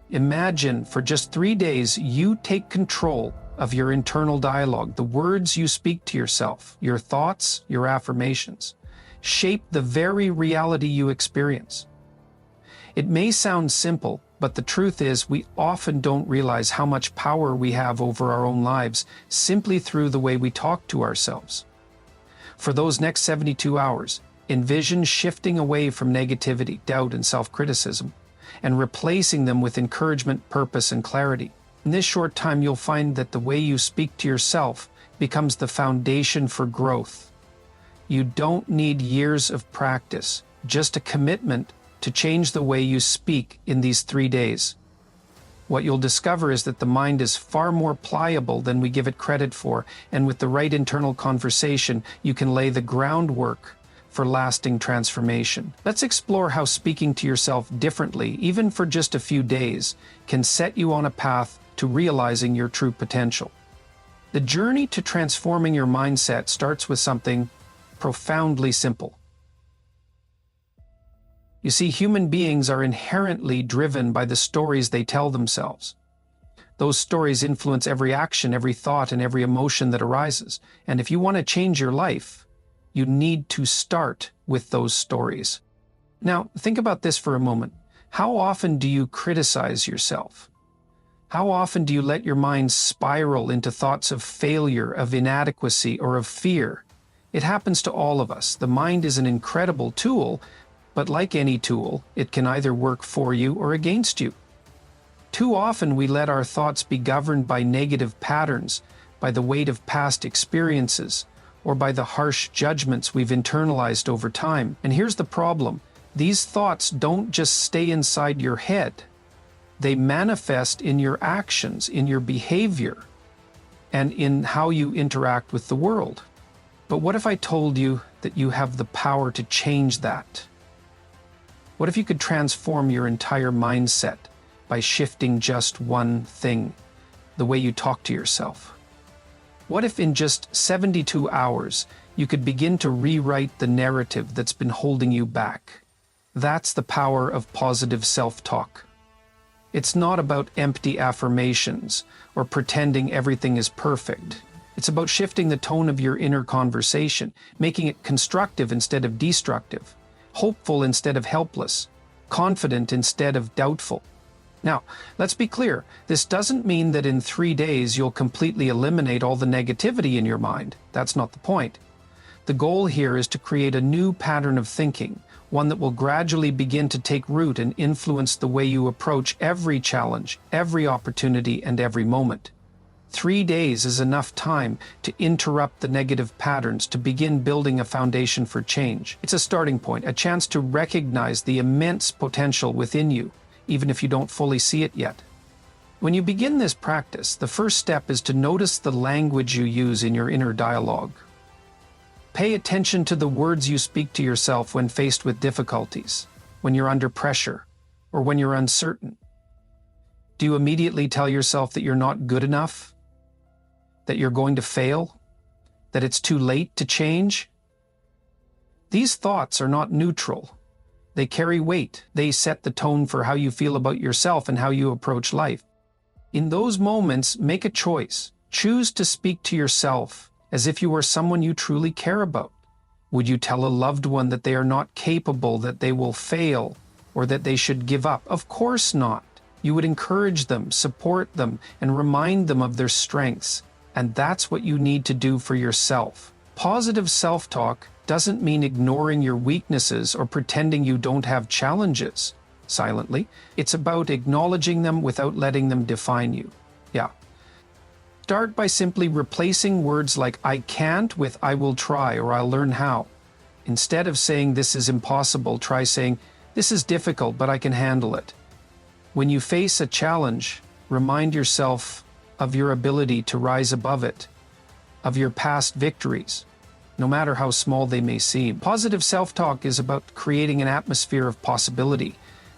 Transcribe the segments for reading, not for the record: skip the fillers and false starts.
Imagine for just 3 days you take control of your internal dialogue, the words you speak to yourself, your thoughts, your affirmations, shape the very reality you experience. It may sound simple, but the truth is we often don't realize how much power we have over our own lives simply through the way we talk to ourselves. For those next 72 hours, envision shifting away from negativity, doubt, and self-criticism, and replacing them with encouragement, purpose, and clarity. In this short time, you'll find that the way you speak to yourself becomes the foundation for growth. You don't need years of practice, just a commitment to change the way you speak in these 3 days. What you'll discover is that the mind is far more pliable than we give it credit for, and with the right internal conversation, you can lay the groundwork for lasting transformation. Let's explore how speaking to yourself differently, even for just a few days, can set you on a path to realizing your true potential. The journey to transforming your mindset starts with something profoundly simple. You see, human beings are inherently driven by the stories they tell themselves. Those stories influence every action, every thought, and every emotion that arises. And if you want to change your life, you need to start with those stories. Now, think about this for a moment. How often do you criticize yourself? How often do you let your mind spiral into thoughts of failure, of inadequacy, or of fear? It happens to all of us. The mind is an incredible tool, but like any tool, it can either work for you or against you. Too often we let our thoughts be governed by negative patterns, by the weight of past experiences, or by the harsh judgments we've internalized over time. And here's the problem. These thoughts don't just stay inside your head. They manifest in your actions, in your behavior, and in how you interact with the world. But what if I told you that you have the power to change that? What if you could transform your entire mindset by shifting just one thing, the way you talk to yourself? What if in just 72 hours you could begin to rewrite the narrative that's been holding you back? That's the power of positive self-talk. It's not about empty affirmations or pretending everything is perfect. It's about shifting the tone of your inner conversation, making it constructive instead of destructive, hopeful instead of helpless, confident instead of doubtful. Now, let's be clear, this doesn't mean that in 3 days you'll completely eliminate all the negativity in your mind. That's not the point. The goal here is to create a new pattern of thinking, one that will gradually begin to take root and influence the way you approach every challenge, every opportunity, and every moment. 3 days is enough time to interrupt the negative patterns, to begin building a foundation for change. It's a starting point, a chance to recognize the immense potential within you, even if you don't fully see it yet. When you begin this practice, the first step is to notice the language you use in your inner dialogue. Pay attention to the words you speak to yourself when faced with difficulties, when you're under pressure, or when you're uncertain. Do you immediately tell yourself that you're not good enough? That you're going to fail? That it's too late to change? These thoughts are not neutral. They carry weight. They set the tone for how you feel about yourself and how you approach life. In those moments, make a choice. Choose to speak to yourself as if you were someone you truly care about. Would you tell a loved one that they are not capable, that they will fail, or that they should give up? Of course not. You would encourage them, support them, and remind them of their strengths. And that's what you need to do for yourself. Positive self-talk doesn't mean ignoring your weaknesses or pretending you don't have challenges silently. It's about acknowledging them without letting them define you. Yeah. Start by simply replacing words like I can't with I will try or I'll learn how. Instead of saying this is impossible, try saying this is difficult, but I can handle it. When you face a challenge, remind yourself of your ability to rise above it, of your past victories, no matter how small they may seem. Positive self-talk is about creating an atmosphere of possibility,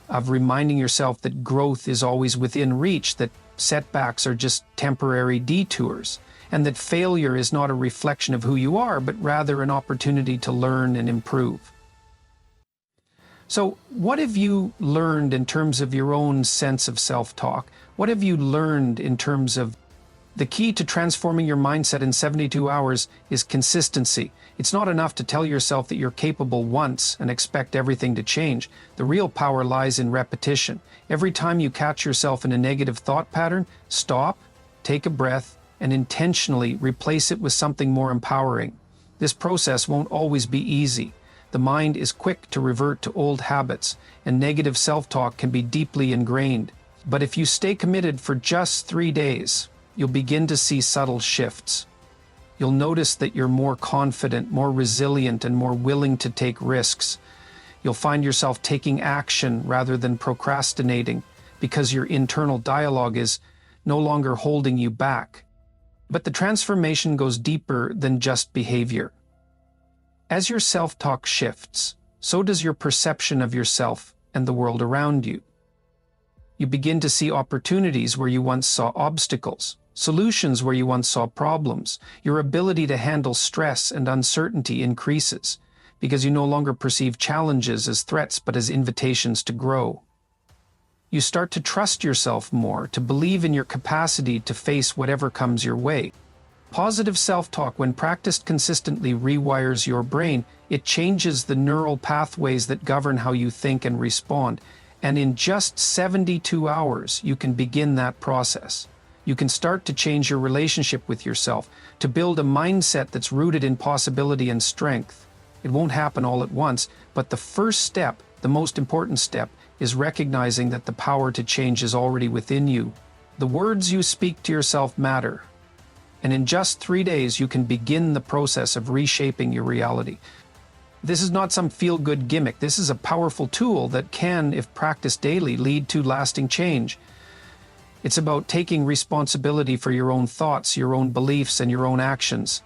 of reminding yourself that growth is always within reach, that setbacks are just temporary detours, and that failure is not a reflection of who you are, but rather an opportunity to learn and improve. So, what have you learned in terms of your own sense of self-talk? What have you learned in terms of the key to transforming your mindset in 72 hours is consistency. It's not enough to tell yourself that you're capable once and expect everything to change. The real power lies in repetition. Every time you catch yourself in a negative thought pattern, stop, take a breath, and intentionally replace it with something more empowering. This process won't always be easy. The mind is quick to revert to old habits, and negative self-talk can be deeply ingrained. But if you stay committed for just 3 days, you'll begin to see subtle shifts. You'll notice that you're more confident, more resilient, and more willing to take risks. You'll find yourself taking action rather than procrastinating because your internal dialogue is no longer holding you back. But the transformation goes deeper than just behavior. As your self-talk shifts, so does your perception of yourself and the world around you. You begin to see opportunities where you once saw obstacles, solutions where you once saw problems. Your ability to handle stress and uncertainty increases because you no longer perceive challenges as threats but as invitations to grow. You start to trust yourself more, to believe in your capacity to face whatever comes your way. Positive self-talk, when practiced consistently, rewires your brain. It changes the neural pathways that govern how you think and respond. And in just 72 hours, you can begin that process. You can start to change your relationship with yourself, to build a mindset that's rooted in possibility and strength. It won't happen all at once, but the first step, the most important step, is recognizing that the power to change is already within you. The words you speak to yourself matter. And in just 3 days, you can begin the process of reshaping your reality. This is not some feel-good gimmick. This is a powerful tool that can, if practiced daily, lead to lasting change. It's about taking responsibility for your own thoughts, your own beliefs, and your own actions.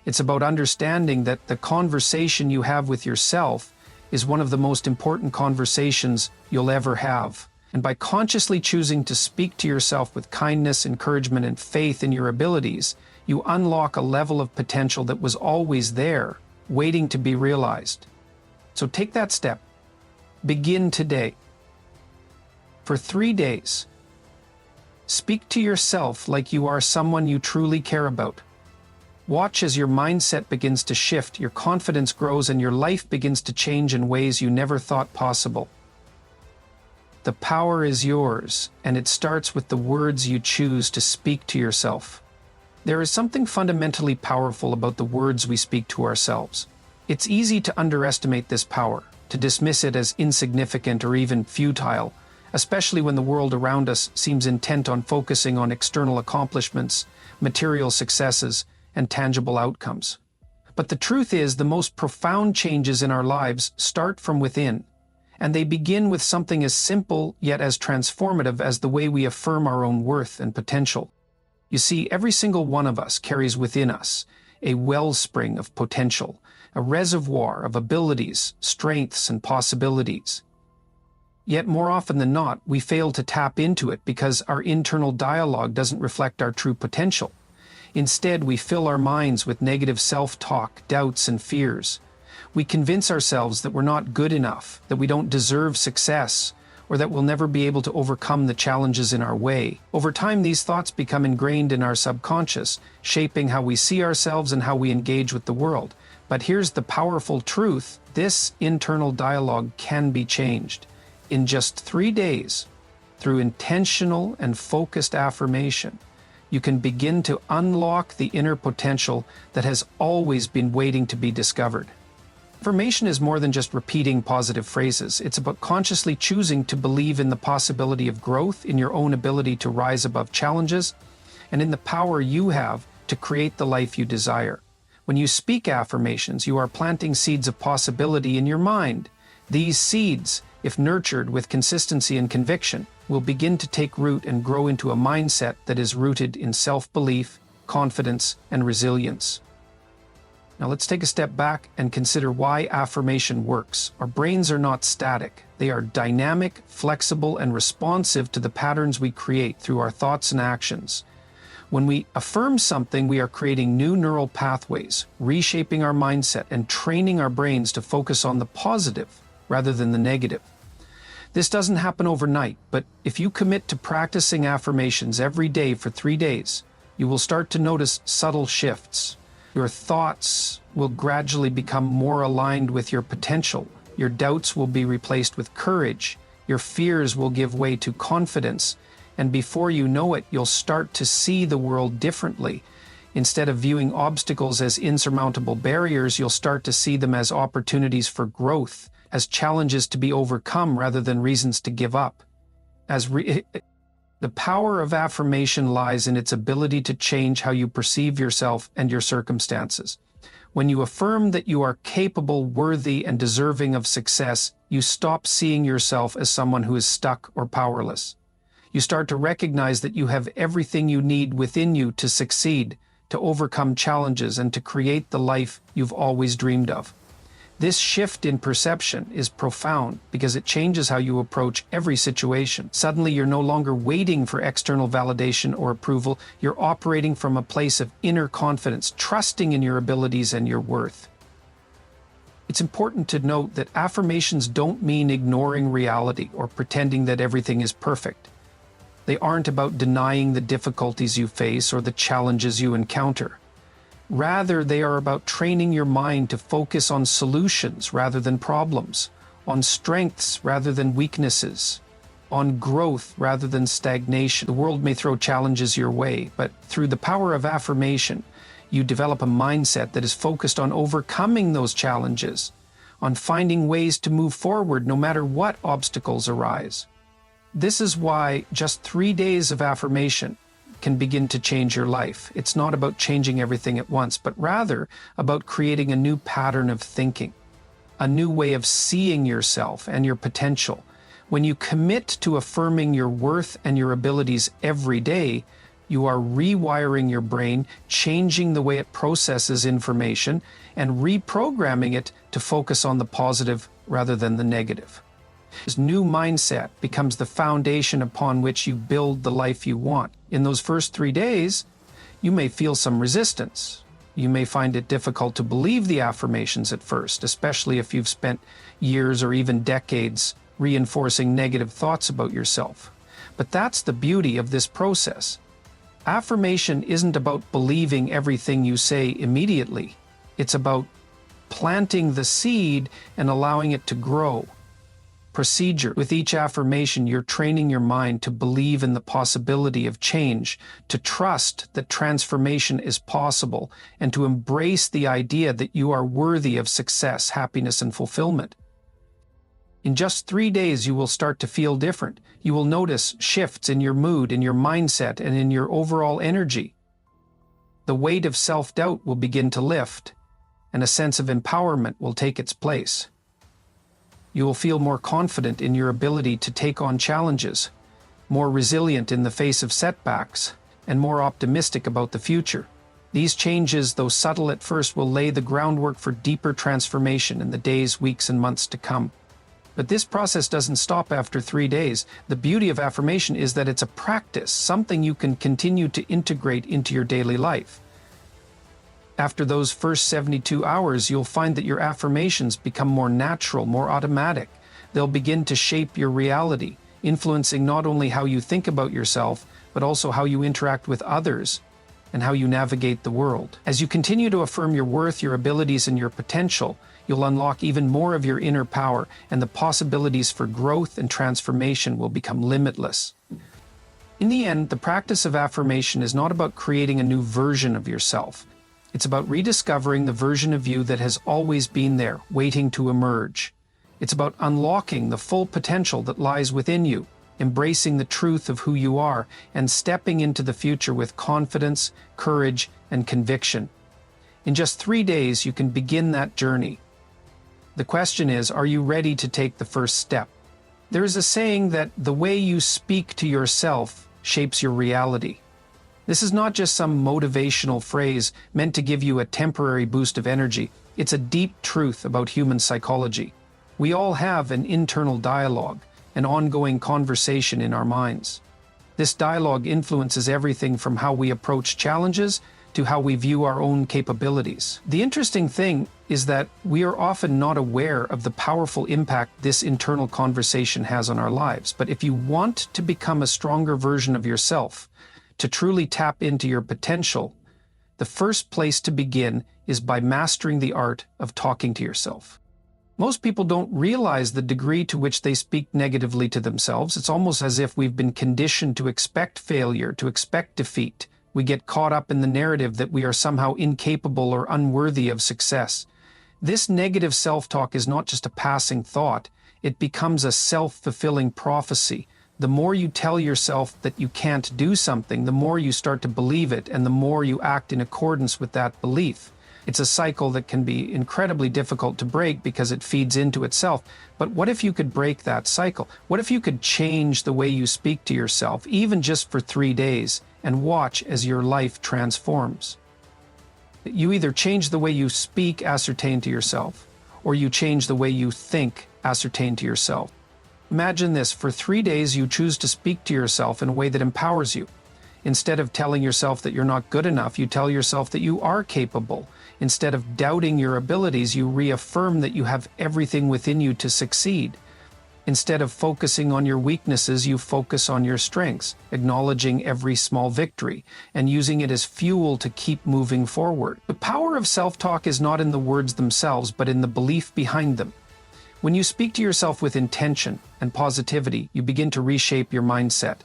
It's about understanding that the conversation you have with yourself is one of the most important conversations you'll ever have. And by consciously choosing to speak to yourself with kindness, encouragement, and faith in your abilities, you unlock a level of potential that was always there, waiting to be realized. So take that step. Begin today. For 3 days, speak to yourself like you are someone you truly care about. Watch as your mindset begins to shift, your confidence grows, and your life begins to change in ways you never thought possible. The power is yours, and it starts with the words you choose to speak to yourself. There is something fundamentally powerful about the words we speak to ourselves. It's easy to underestimate this power, to dismiss it as insignificant or even futile, especially when the world around us seems intent on focusing on external accomplishments, material successes, and tangible outcomes. But the truth is, the most profound changes in our lives start from within, and they begin with something as simple yet as transformative as the way we affirm our own worth and potential. You see, every single one of us carries within us a wellspring of potential, a reservoir of abilities, strengths, and possibilities. Yet more often than not, we fail to tap into it because our internal dialogue doesn't reflect our true potential. Instead, we fill our minds with negative self-talk, doubts, and fears. We convince ourselves that we're not good enough, that we don't deserve success, or that we'll never be able to overcome the challenges in our way. Over time, these thoughts become ingrained in our subconscious, shaping how we see ourselves and how we engage with the world. But here's the powerful truth: this internal dialogue can be changed. In just 3 days, through intentional and focused affirmation, you can begin to unlock the inner potential that has always been waiting to be discovered. Affirmation is more than just repeating positive phrases. It's about consciously choosing to believe in the possibility of growth, in your own ability to rise above challenges, and in the power you have to create the life you desire. When you speak affirmations, you are planting seeds of possibility in your mind. These seeds, if nurtured with consistency and conviction, will begin to take root and grow into a mindset that is rooted in self-belief, confidence, and resilience. Now let's take a step back and consider why affirmation works. Our brains are not static. They are dynamic, flexible, and responsive to the patterns we create through our thoughts and actions. When we affirm something, we are creating new neural pathways, reshaping our mindset, and training our brains to focus on the positive. rather than the negative. This doesn't happen overnight, but if you commit to practicing affirmations every day for 3 days, you will start to notice subtle shifts. Your thoughts will gradually become more aligned with your potential. Your doubts will be replaced with courage. Your fears will give way to confidence. And before you know it, you'll start to see the world differently. Instead of viewing obstacles as insurmountable barriers, you'll start to see them as opportunities for growth, as challenges to be overcome rather than reasons to give up. The power of affirmation lies in its ability to change how you perceive yourself and your circumstances. When you affirm that you are capable, worthy, and deserving of success, you stop seeing yourself as someone who is stuck or powerless. You start to recognize that you have everything you need within you to succeed, to overcome challenges, and to create the life you've always dreamed of. This shift in perception is profound because it changes how you approach every situation. Suddenly, you're no longer waiting for external validation or approval. You're operating from a place of inner confidence, trusting in your abilities and your worth. It's important to note that affirmations don't mean ignoring reality or pretending that everything is perfect. They aren't about denying the difficulties you face or the challenges you encounter. Rather, they are about training your mind to focus on solutions rather than problems, on strengths rather than weaknesses, on growth rather than stagnation. The world may throw challenges your way, but through the power of affirmation, you develop a mindset that is focused on overcoming those challenges, on finding ways to move forward no matter what obstacles arise. This is why just 3 days of affirmation can begin to change your life. It's not about changing everything at once, but rather about creating a new pattern of thinking, a new way of seeing yourself and your potential. When you commit to affirming your worth and your abilities every day, you are rewiring your brain, changing the way it processes information, and reprogramming it to focus on the positive rather than the negative. This new mindset becomes the foundation upon which you build the life you want. In those first 3 days, you may feel some resistance. You may find it difficult to believe the affirmations at first, especially if you've spent years or even decades reinforcing negative thoughts about yourself. But that's the beauty of this process. Affirmation isn't about believing everything you say immediately. It's about planting the seed and allowing it to grow. Procedure. With each affirmation, you're training your mind to believe in the possibility of change, to trust that transformation is possible, and to embrace the idea that you are worthy of success, happiness, and fulfillment. In just 3 days, you will start to feel different. You will notice shifts in your mood, in your mindset, and in your overall energy. The weight of self-doubt will begin to lift, and a sense of empowerment will take its place. You will feel more confident in your ability to take on challenges, more resilient in the face of setbacks, and more optimistic about the future. These changes, though subtle at first, will lay the groundwork for deeper transformation in the days, weeks, and months to come. But this process doesn't stop after 3 days. The beauty of affirmation is that it's a practice, something you can continue to integrate into your daily life. After those first 72 hours, you'll find that your affirmations become more natural, more automatic. They'll begin to shape your reality, influencing not only how you think about yourself, but also how you interact with others and how you navigate the world. As you continue to affirm your worth, your abilities, and your potential, you'll unlock even more of your inner power, and the possibilities for growth and transformation will become limitless. In the end, the practice of affirmation is not about creating a new version of yourself. It's about rediscovering the version of you that has always been there, waiting to emerge. It's about unlocking the full potential that lies within you, embracing the truth of who you are, and stepping into the future with confidence, courage, and conviction. In just 3 days, you can begin that journey. The question is, are you ready to take the first step? There is a saying that the way you speak to yourself shapes your reality. This is not just some motivational phrase meant to give you a temporary boost of energy. It's a deep truth about human psychology. We all have an internal dialogue, an ongoing conversation in our minds. This dialogue influences everything from how we approach challenges to how we view our own capabilities. The interesting thing is that we are often not aware of the powerful impact this internal conversation has on our lives. But if you want to become a stronger version of yourself, to truly tap into your potential, the first place to begin is by mastering the art of talking to yourself. Most people don't realize the degree to which they speak negatively to themselves. It's almost as if we've been conditioned to expect failure, to expect defeat. We get caught up in the narrative that we are somehow incapable or unworthy of success. This negative self-talk is not just a passing thought, it becomes a self-fulfilling prophecy. The more you tell yourself that you can't do something, the more you start to believe it, and the more you act in accordance with that belief. It's a cycle that can be incredibly difficult to break because it feeds into itself. But what if you could break that cycle? What if you could change the way you speak to yourself, even just for 3 days, and watch as your life transforms? You either change the way you speak, ascertain to yourself, or you change the way you think, ascertain to yourself. Imagine this: for 3 days you choose to speak to yourself in a way that empowers you. Instead of telling yourself that you're not good enough, you tell yourself that you are capable. Instead of doubting your abilities, you reaffirm that you have everything within you to succeed. Instead of focusing on your weaknesses, you focus on your strengths, acknowledging every small victory and using it as fuel to keep moving forward. The power of self-talk is not in the words themselves, but in the belief behind them. When you speak to yourself with intention and positivity, you begin to reshape your mindset.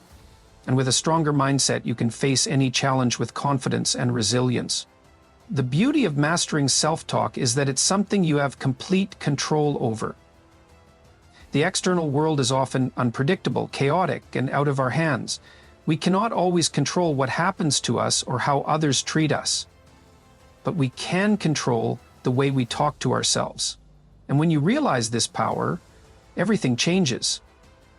And with a stronger mindset, you can face any challenge with confidence and resilience. The beauty of mastering self-talk is that it's something you have complete control over. The external world is often unpredictable, chaotic, and out of our hands. We cannot always control what happens to us or how others treat us. But we can control the way we talk to ourselves. And when you realize this power, everything changes.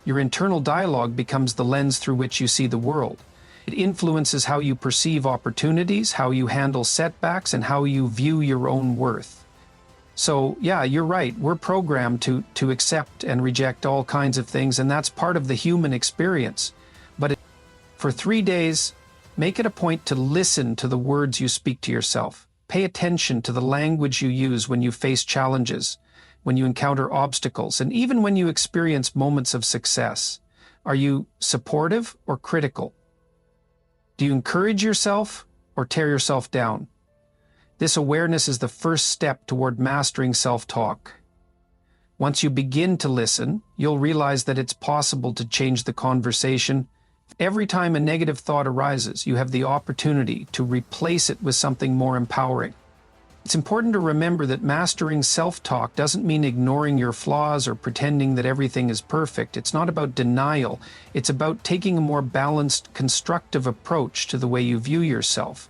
Your internal dialogue becomes the lens through which you see the world. It influences how you perceive opportunities, how you handle setbacks, and how you view your own worth. So, yeah, you're right. We're programmed to accept and reject all kinds of things, and that's part of the human experience. But for 3 days, make it a point to listen to the words you speak to yourself. Pay attention to the language you use when you face challenges, when you encounter obstacles, and even when you experience moments of success. Are you supportive or critical? Do you encourage yourself or tear yourself down? This awareness is the first step toward mastering self-talk. Once you begin to listen, you'll realize that it's possible to change the conversation. Every time a negative thought arises, you have the opportunity to replace it with something more empowering. It's important to remember that mastering self-talk doesn't mean ignoring your flaws or pretending that everything is perfect. It's not about denial. It's about taking a more balanced, constructive approach to the way you view yourself.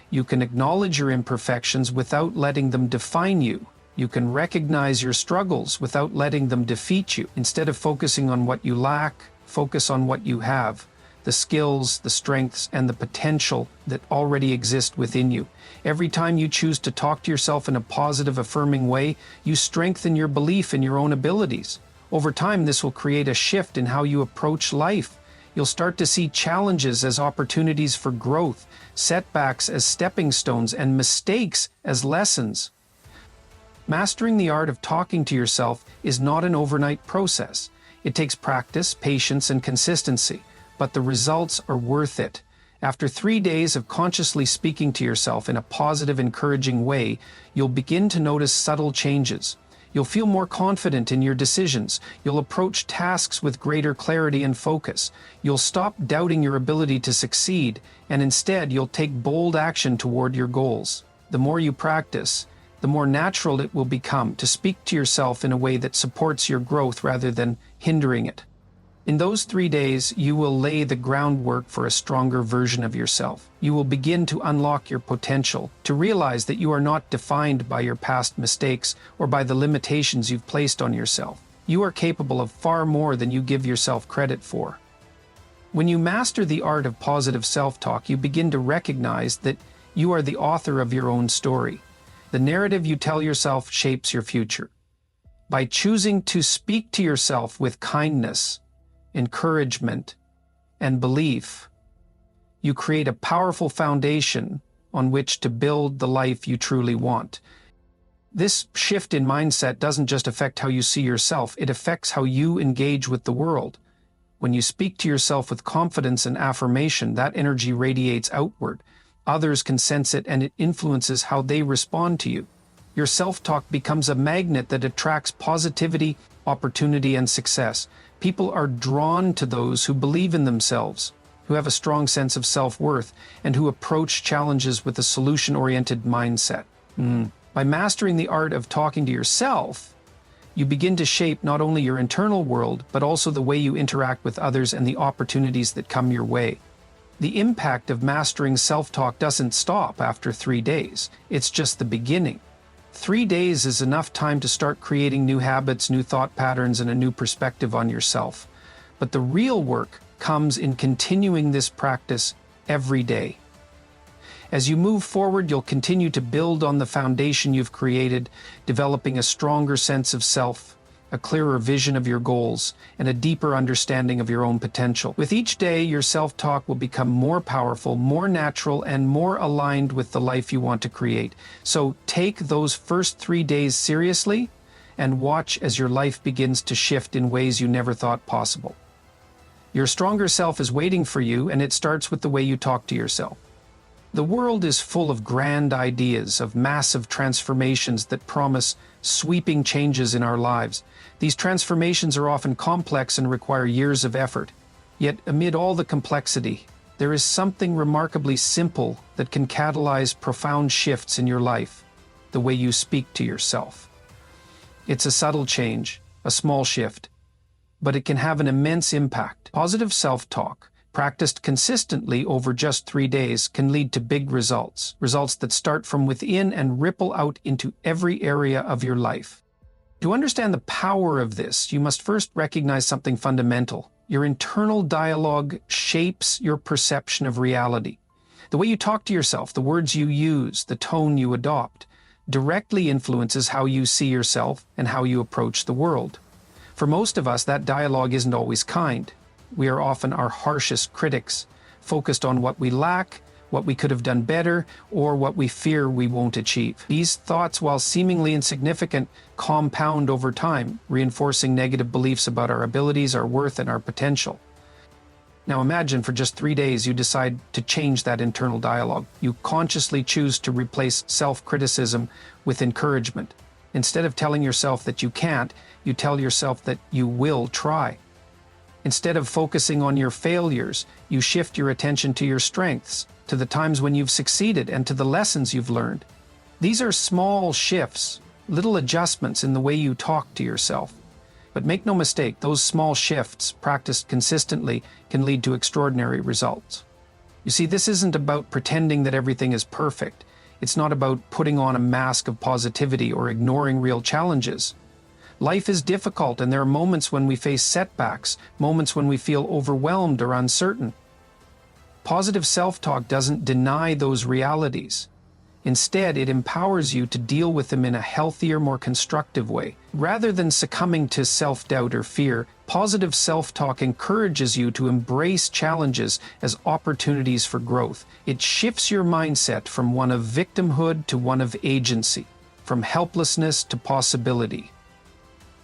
You can acknowledge your imperfections without letting them define you. You can recognize your struggles without letting them defeat you. Instead of focusing on what you lack, focus on what you have. The skills, the strengths, and the potential that already exist within you. Every time you choose to talk to yourself in a positive, affirming way, you strengthen your belief in your own abilities. Over time, this will create a shift in how you approach life. You'll start to see challenges as opportunities for growth, setbacks as stepping stones, and mistakes as lessons. Mastering the art of talking to yourself is not an overnight process. It takes practice, patience, and consistency. But the results are worth it. After 3 days of consciously speaking to yourself in a positive, encouraging way, you'll begin to notice subtle changes. You'll feel more confident in your decisions. You'll approach tasks with greater clarity and focus. You'll stop doubting your ability to succeed, and instead you'll take bold action toward your goals. The more you practice, the more natural it will become to speak to yourself in a way that supports your growth rather than hindering it. In those 3 days, you will lay the groundwork for a stronger version of yourself. You will begin to unlock your potential, to realize that you are not defined by your past mistakes or by the limitations you've placed on yourself. You are capable of far more than you give yourself credit for. When you master the art of positive self-talk, you begin to recognize that you are the author of your own story. The narrative you tell yourself shapes your future. By choosing to speak to yourself with kindness, encouragement, and belief, you create a powerful foundation on which to build the life you truly want. This shift in mindset doesn't just affect how you see yourself, it affects how you engage with the world. When you speak to yourself with confidence and affirmation, that energy radiates outward. Others can sense it, and it influences how they respond to you. Your self-talk becomes a magnet that attracts positivity, opportunity, and success. People are drawn to those who believe in themselves, who have a strong sense of self-worth, and who approach challenges with a solution-oriented mindset. By mastering the art of talking to yourself, you begin to shape not only your internal world, but also the way you interact with others and the opportunities that come your way. The impact of mastering self-talk doesn't stop after 3 days. It's just the beginning. 3 days is enough time to start creating new habits, new thought patterns, and a new perspective on yourself. But the real work comes in continuing this practice every day. As you move forward, you'll continue to build on the foundation you've created, developing a stronger sense of self, a clearer vision of your goals, and a deeper understanding of your own potential. With each day, your self-talk will become more powerful, more natural, and more aligned with the life you want to create. So take those first 3 days seriously and watch as your life begins to shift in ways you never thought possible. Your stronger self is waiting for you, and it starts with the way you talk to yourself. The world is full of grand ideas, of massive transformations that promise sweeping changes in our lives. These transformations are often complex and require years of effort. Yet, amid all the complexity, there is something remarkably simple that can catalyze profound shifts in your life: the way you speak to yourself. It's a subtle change, a small shift, but it can have an immense impact. Positive self-talk, practiced consistently over just 3 days, can lead to big results that start from within and ripple out into every area of your life. To understand the power of this, you must first recognize something fundamental. Your internal dialogue shapes your perception of reality. The way you talk to yourself, the words you use, the tone you adopt, directly influences how you see yourself and how you approach the world. For most of us, that dialogue isn't always kind. We are often our harshest critics, focused on what we lack, what we could have done better, or what we fear we won't achieve. These thoughts, while seemingly insignificant, compound over time, reinforcing negative beliefs about our abilities, our worth, and our potential. Now imagine for just 3 days you decide to change that internal dialogue. You consciously choose to replace self-criticism with encouragement. Instead of telling yourself that you can't, you tell yourself that you will try. Instead of focusing on your failures, you shift your attention to your strengths, to the times when you've succeeded, and to the lessons you've learned. These are small shifts, little adjustments in the way you talk to yourself. But make no mistake, those small shifts, practiced consistently, can lead to extraordinary results. You see, this isn't about pretending that everything is perfect. It's not about putting on a mask of positivity or ignoring real challenges. Life is difficult, and there are moments when we face setbacks, moments when we feel overwhelmed or uncertain. Positive self-talk doesn't deny those realities. Instead, it empowers you to deal with them in a healthier, more constructive way. Rather than succumbing to self-doubt or fear, positive self-talk encourages you to embrace challenges as opportunities for growth. It shifts your mindset from one of victimhood to one of agency, from helplessness to possibility.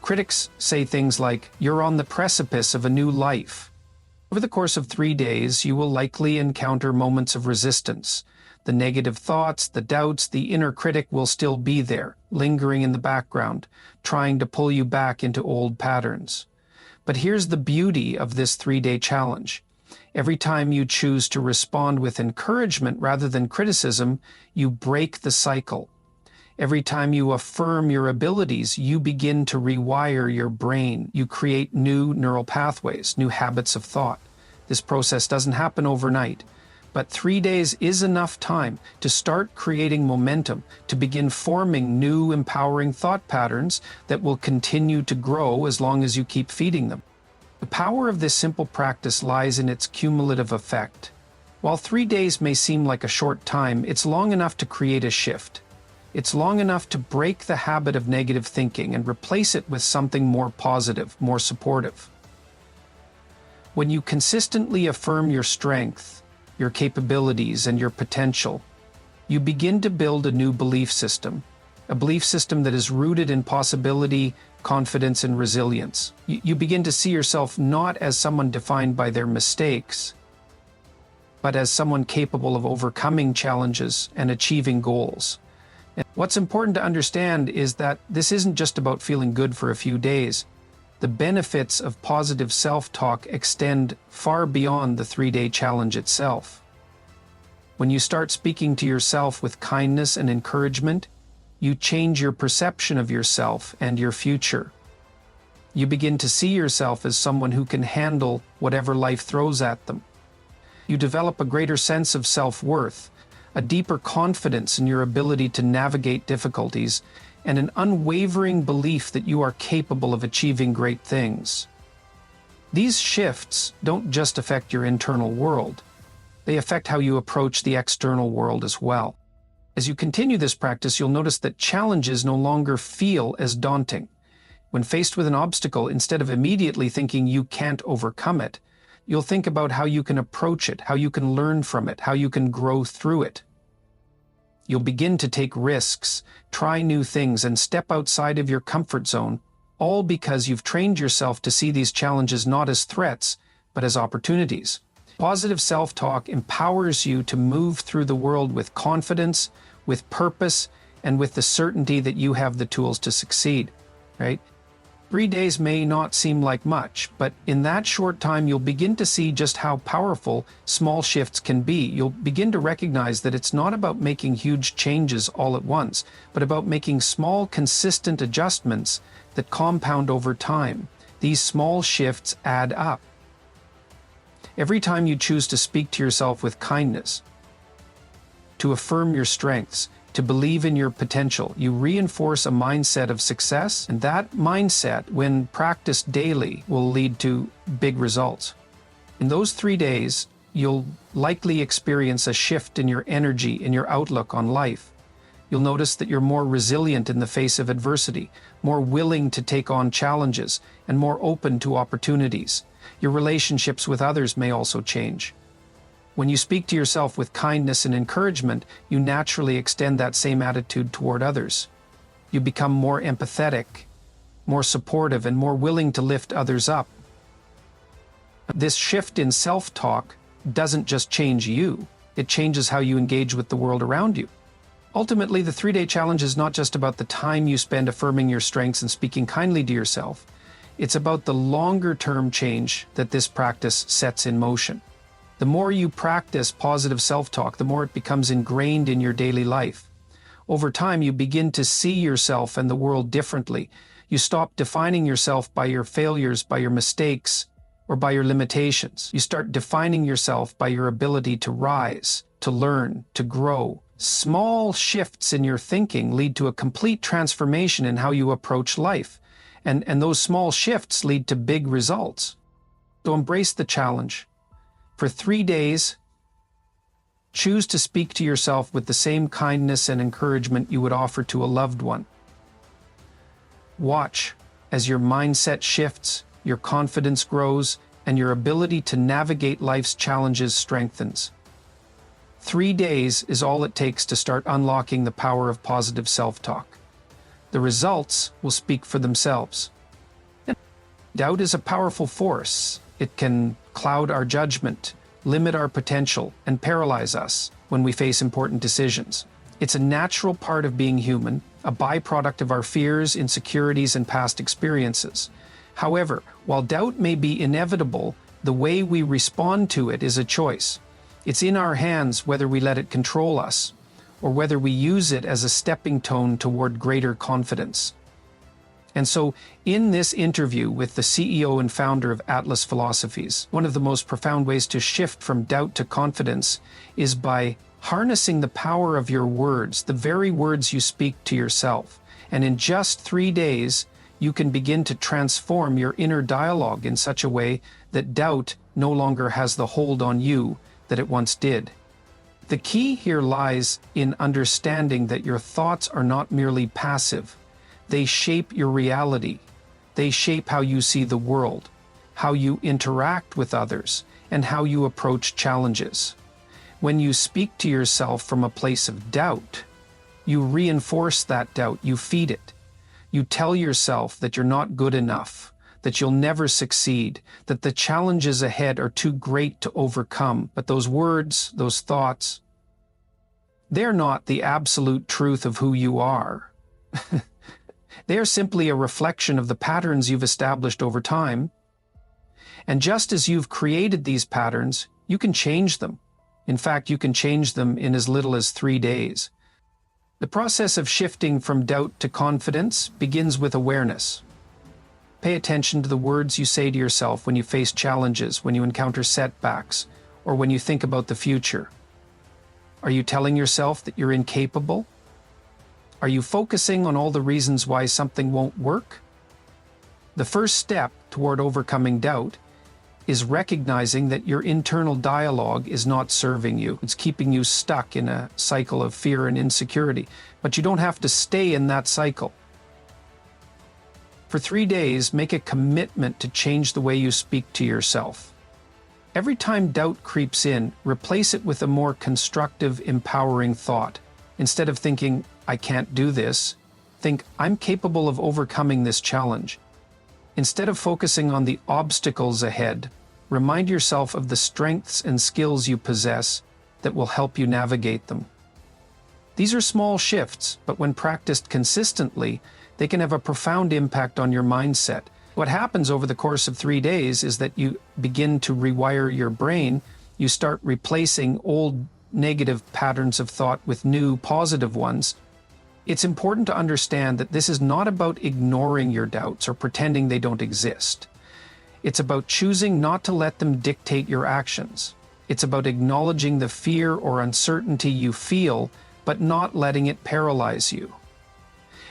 Critics say things like, "You're on the precipice of a new life." Over the course of 3 days, you will likely encounter moments of resistance. The negative thoughts, the doubts, the inner critic will still be there, lingering in the background, trying to pull you back into old patterns. But here's the beauty of this 3-day challenge. Every time you choose to respond with encouragement rather than criticism, you break the cycle. Every time you affirm your abilities, you begin to rewire your brain. You create new neural pathways, new habits of thought. This process doesn't happen overnight, but 3 days is enough time to start creating momentum, to begin forming new, empowering thought patterns that will continue to grow as long as you keep feeding them. The power of this simple practice lies in its cumulative effect. While 3 days may seem like a short time, it's long enough to create a shift. It's long enough to break the habit of negative thinking and replace it with something more positive, more supportive. When you consistently affirm your strength, your capabilities, and your potential, You begin to build a new belief system, a belief system that is rooted in possibility, confidence, and resilience. You begin to see yourself not as someone defined by their mistakes, but as someone capable of overcoming challenges and achieving goals. And what's important to understand is that this isn't just about feeling good for a few days. The benefits of positive self-talk extend far beyond the 3-day challenge itself. When you start speaking to yourself with kindness and encouragement, you change your perception of yourself and your future. You begin to see yourself as someone who can handle whatever life throws at them. You develop a greater sense of self-worth, a deeper confidence in your ability to navigate difficulties, and an unwavering belief that you are capable of achieving great things. These shifts don't just affect your internal world, they affect how you approach the external world as well. As you continue this practice, you'll notice that challenges no longer feel as daunting. When faced with an obstacle, instead of immediately thinking you can't overcome it, you'll think about how you can approach it, how you can learn from it, how you can grow through it. You'll begin to take risks, try new things, and step outside of your comfort zone, all because you've trained yourself to see these challenges not as threats, but as opportunities. Positive self-talk empowers you to move through the world with confidence, with purpose, and with the certainty that you have the tools to succeed, right? 3 days may not seem like much, but in that short time, you'll begin to see just how powerful small shifts can be. You'll begin to recognize that it's not about making huge changes all at once, but about making small, consistent adjustments that compound over time. These small shifts add up. Every time you choose to speak to yourself with kindness, to affirm your strengths, to believe in your potential, you reinforce a mindset of success, and that mindset, when practiced daily, will lead to big results. In those 3 days, you'll likely experience a shift in your energy, in your outlook on life. You'll notice that you're more resilient in the face of adversity, more willing to take on challenges, and more open to opportunities. Your relationships with others may also change. When you speak to yourself with kindness and encouragement, you naturally extend that same attitude toward others. You become more empathetic, more supportive, and more willing to lift others up. This shift in self-talk doesn't just change you, it changes how you engage with the world around you. Ultimately, the 3-day challenge is not just about the time you spend affirming your strengths and speaking kindly to yourself. It's about the longer-term change that this practice sets in motion. The more you practice positive self-talk, the more it becomes ingrained in your daily life. Over time, you begin to see yourself and the world differently. You stop defining yourself by your failures, by your mistakes, or by your limitations. You start defining yourself by your ability to rise, to learn, to grow. Small shifts in your thinking lead to a complete transformation in how you approach life. And those small shifts lead to big results. So embrace the challenge. For 3 days, choose to speak to yourself with the same kindness and encouragement you would offer to a loved one. Watch as your mindset shifts, your confidence grows, and your ability to navigate life's challenges strengthens. 3 days is all it takes to start unlocking the power of positive self-talk. The results will speak for themselves. Doubt is a powerful force. It can cloud our judgment, limit our potential, and paralyze us when we face important decisions. It's a natural part of being human, a byproduct of our fears, insecurities, and past experiences. However, while doubt may be inevitable, the way we respond to it is a choice. It's in our hands whether we let it control us, or whether we use it as a stepping stone toward greater confidence. And so, in this interview with the CEO and founder of Atlas Philosophies, one of the most profound ways to shift from doubt to confidence is by harnessing the power of your words, the very words you speak to yourself. And in just 3 days, you can begin to transform your inner dialogue in such a way that doubt no longer has the hold on you that it once did. The key here lies in understanding that your thoughts are not merely passive. They shape your reality. They shape how you see the world, how you interact with others, and how you approach challenges. When you speak to yourself from a place of doubt, you reinforce that doubt, you feed it. You tell yourself that you're not good enough, that you'll never succeed, that the challenges ahead are too great to overcome. But those words, those thoughts, they're not the absolute truth of who you are. They are simply a reflection of the patterns you've established over time. And just as you've created these patterns, you can change them. In fact, you can change them in as little as 3 days. The process of shifting from doubt to confidence begins with awareness. Pay attention to the words you say to yourself when you face challenges, when you encounter setbacks, or when you think about the future. Are you telling yourself that you're incapable? Are you focusing on all the reasons why something won't work? The first step toward overcoming doubt is recognizing that your internal dialogue is not serving you. It's keeping you stuck in a cycle of fear and insecurity. But you don't have to stay in that cycle. For 3 days, make a commitment to change the way you speak to yourself. Every time doubt creeps in, replace it with a more constructive, empowering thought. Instead of thinking, I can't do this, think, I'm capable of overcoming this challenge. Instead of focusing on the obstacles ahead, remind yourself of the strengths and skills you possess that will help you navigate them. These are small shifts, but when practiced consistently, they can have a profound impact on your mindset. What happens over the course of 3 days is that you begin to rewire your brain. You start replacing old negative patterns of thought with new positive ones. It's important to understand that this is not about ignoring your doubts or pretending they don't exist. It's about choosing not to let them dictate your actions. It's about acknowledging the fear or uncertainty you feel, but not letting it paralyze you.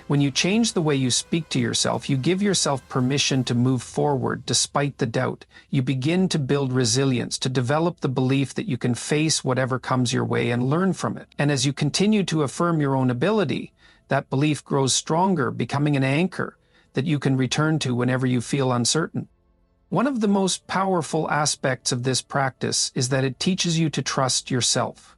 When you change the way you speak to yourself, you give yourself permission to move forward despite the doubt. You begin to build resilience, to develop the belief that you can face whatever comes your way and learn from it. And as you continue to affirm your own ability, that belief grows stronger, becoming an anchor that you can return to whenever you feel uncertain. One of the most powerful aspects of this practice is that it teaches you to trust yourself.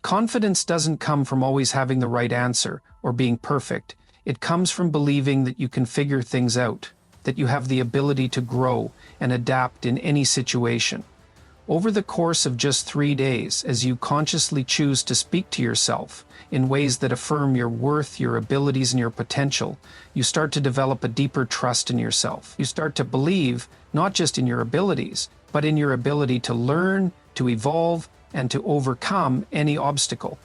Confidence doesn't come from always having the right answer or being perfect. It comes from believing that you can figure things out, that you have the ability to grow and adapt in any situation. Over the course of just 3 days, as you consciously choose to speak to yourself in ways that affirm your worth, your abilities, and your potential, you start to develop a deeper trust in yourself. You start to believe not just in your abilities, but in your ability to learn, to evolve, and to overcome any obstacle.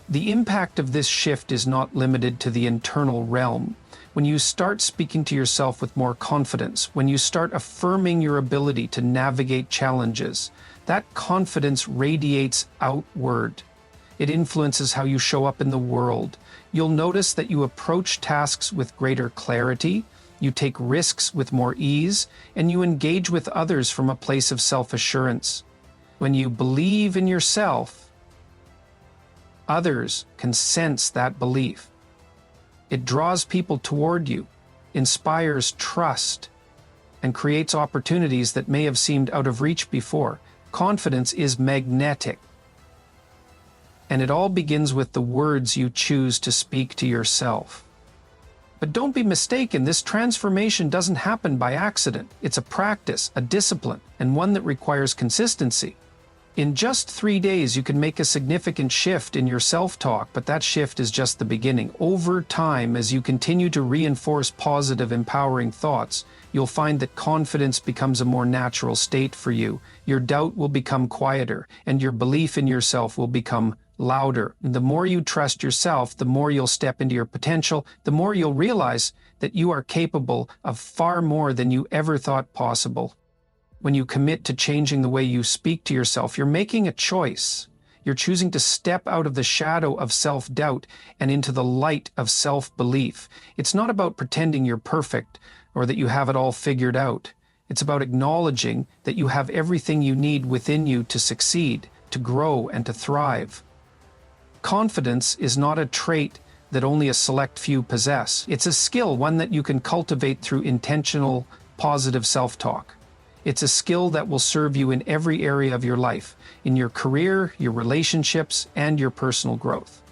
The impact of this shift is not limited to the internal realm. When you start speaking to yourself with more confidence, when you start affirming your ability to navigate challenges, that confidence radiates outward. It influences how you show up in the world. You'll notice that you approach tasks with greater clarity, you take risks with more ease, and you engage with others from a place of self-assurance. When you believe in yourself, others can sense that belief. It draws people toward you, inspires trust, and creates opportunities that may have seemed out of reach before. Confidence is magnetic. And it all begins with the words you choose to speak to yourself. But don't be mistaken, this transformation doesn't happen by accident. It's a practice, a discipline, and one that requires consistency. In just 3 days, you can make a significant shift in your self-talk, but that shift is just the beginning. Over time, as you continue to reinforce positive, empowering thoughts, you'll find that confidence becomes a more natural state for you. Your doubt will become quieter, and your belief in yourself will become louder. The more you trust yourself, the more you'll step into your potential, the more you'll realize that you are capable of far more than you ever thought possible. When you commit to changing the way you speak to yourself, you're making a choice. You're choosing to step out of the shadow of self-doubt and into the light of self-belief. It's not about pretending you're perfect or that you have it all figured out. It's about acknowledging that you have everything you need within you to succeed, to grow, and to thrive. Confidence is not a trait that only a select few possess. It's a skill, one that you can cultivate through intentional, positive self-talk. It's a skill that will serve you in every area of your life, in your career, your relationships, and your personal growth.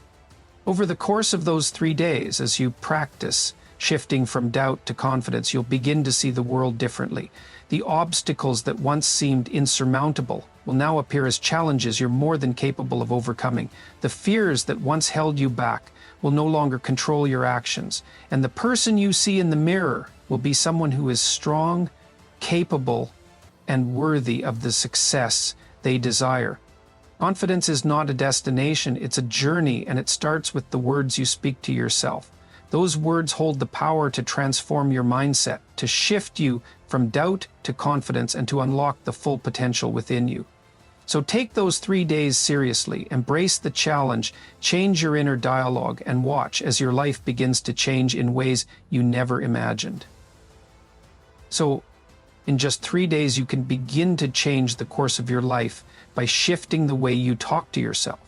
Over the course of those 3 days, as you practice shifting from doubt to confidence, you'll begin to see the world differently. The obstacles that once seemed insurmountable will now appear as challenges you're more than capable of overcoming. The fears that once held you back will no longer control your actions, and the person you see in the mirror will be someone who is strong, capable, and worthy of the success they desire. Confidence is not a destination, it's a journey, and it starts with the words you speak to yourself. Those words hold the power to transform your mindset, to shift you from doubt to confidence, and to unlock the full potential within you. So take those 3 days seriously, embrace the challenge, change your inner dialogue, and watch as your life begins to change in ways you never imagined. So, in just 3 days, you can begin to change the course of your life by shifting the way you talk to yourself.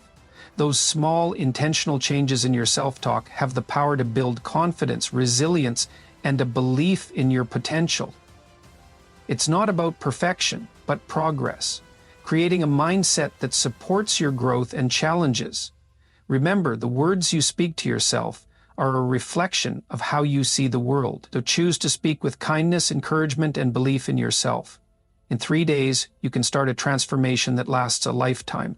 Those small, intentional changes in your self-talk have the power to build confidence, resilience, and a belief in your potential. It's not about perfection, but progress, creating a mindset that supports your growth and challenges. Remember, the words you speak to yourself are a reflection of how you see the world. So choose to speak with kindness, encouragement, and belief in yourself. In 3 days, you can start a transformation that lasts a lifetime.